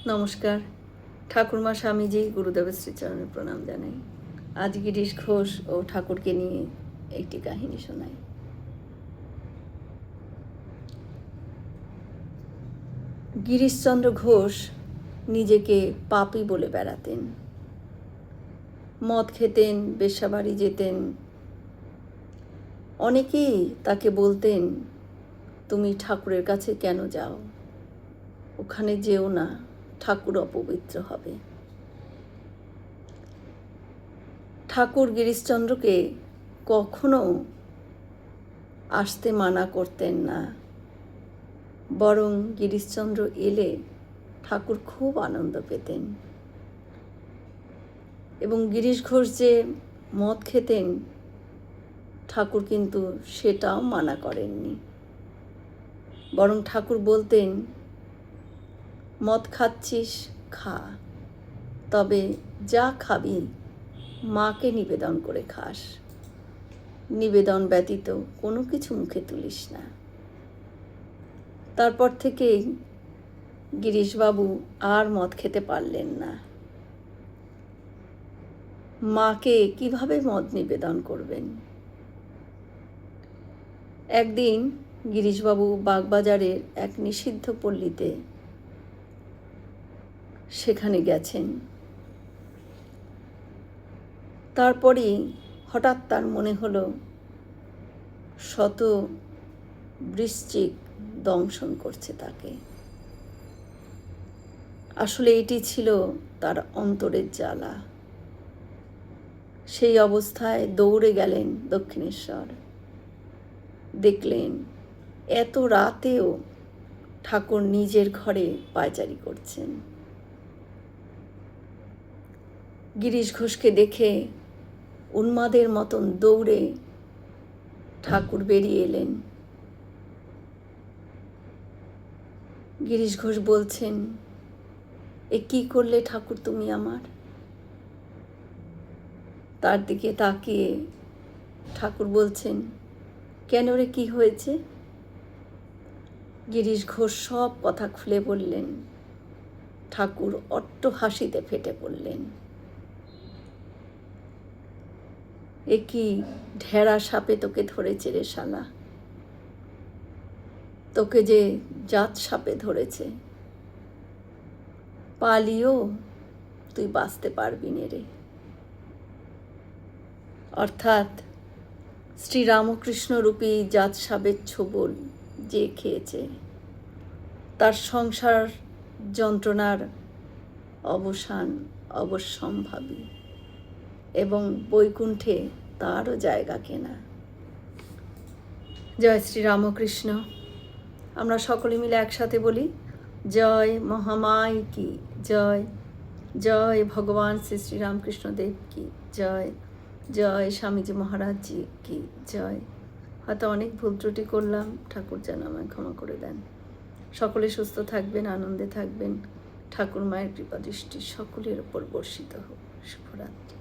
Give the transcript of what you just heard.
নমস্কার। ঠাকুরমা স্বামীজি গুরুদেবের শ্রীচরণে প্রণাম জানাই। আজ গিরিশ ঘোষ ও ঠাকুরকে নিয়ে একটি কাহিনী শোনাই। গিরিশচন্দ্র ঘোষ নিজেকে পাপী বলে বেড়াতেন। মদ খেতেন, বেশ্যাবাড়ি যেতেন। অনেকেই তাকে বলতেন, তুমি ঠাকুরের কাছে কেন যাও? ওখানে যেও না, ঠাকুর অপবিত্র হবে। ঠাকুর গিরিশচন্দ্রকে কখনো আসতে মানা করতেন না, বরং গিরিশচন্দ্র এলে ঠাকুর খুব আনন্দ পেতেন। এবং গিরিশ ঘোষ যে মদ খেতেন, ঠাকুর কিন্তু সেটাও মানা করেননি, বরং ঠাকুর বলতেন, মদ খাচ্ছিস খা, তবে যা খাবি মাকে নিবেদন করে খাস, নিবেদন ব্যতীত কোনো কিছু মুখে তুলিস না। তারপর থেকেই গিরিশবাবু আর মদ খেতে পারলেন না। মাকে কিভাবে মদ নিবেদন করবেন? একদিন গিরিশবাবু বাগবাজারের এক নিষিদ্ধ পল্লীতে সেখানে গেছেন। তারপরই হঠাৎ তার মনে হলো শত বৃশ্চিক দংশন করছে তাকে। আসলে এটি ছিল তার অন্তরের জ্বালা। সেই অবস্থায় দৌড়ে গেলেন দক্ষিণেশ্বর। দেখলেন এত রাতেও ঠাকুর নিজের ঘরে পায়চারি করছেন। গিরিশ ঘোষকে দেখে উন্মাদের মতন দৌড়ে ঠাকুর বেরিয়ে এলেন। গিরিশ ঘোষ বলছেন, এ কি করলে ঠাকুর তুমি আমার? তার দিকে তাকিয়ে ঠাকুর বলছেন, কেন রে, কি হয়েছে? গিরিশ ঘোষ সব কথা খুলে বললেন। ঠাকুর অট্ট হাসিতে ফেটে পড়লেন। এ কি ঢেড়া সাপে তোকে ধরেছে রে শালা? তোকে যে জাত সাপে ধরেছে, পালিও তুই বাঁচতে পারবি নে রে। অর্থাৎ শ্রীরামকৃষ্ণ রূপী জাত সাপের ছোবল যে খেয়েছে, তার সংসার যন্ত্রণার অবসান অবশ্যম্ভাবী এবং বৈকুণ্ঠে তারও জায়গা কেনা। জয় শ্রীরামকৃষ্ণ। আমরা সকলে মিলে একসাথে বলি, জয় মহামায় কি জয়, জয় ভগবান শ্রী শ্রীরামকৃষ্ণ দেব কি জয়, জয় স্বামীজি মহারাজজি কি জয়। হয়তো অনেক ভুল ত্রুটি করলাম, ঠাকুর যেন আমায় ক্ষমা করে দেন। সকলে সুস্থ থাকবেন, আনন্দে থাকবেন। ঠাকুর মায়ের কৃপা দৃষ্টি সকলের ওপর বর্ষিত হোক। শুভরাত্রি।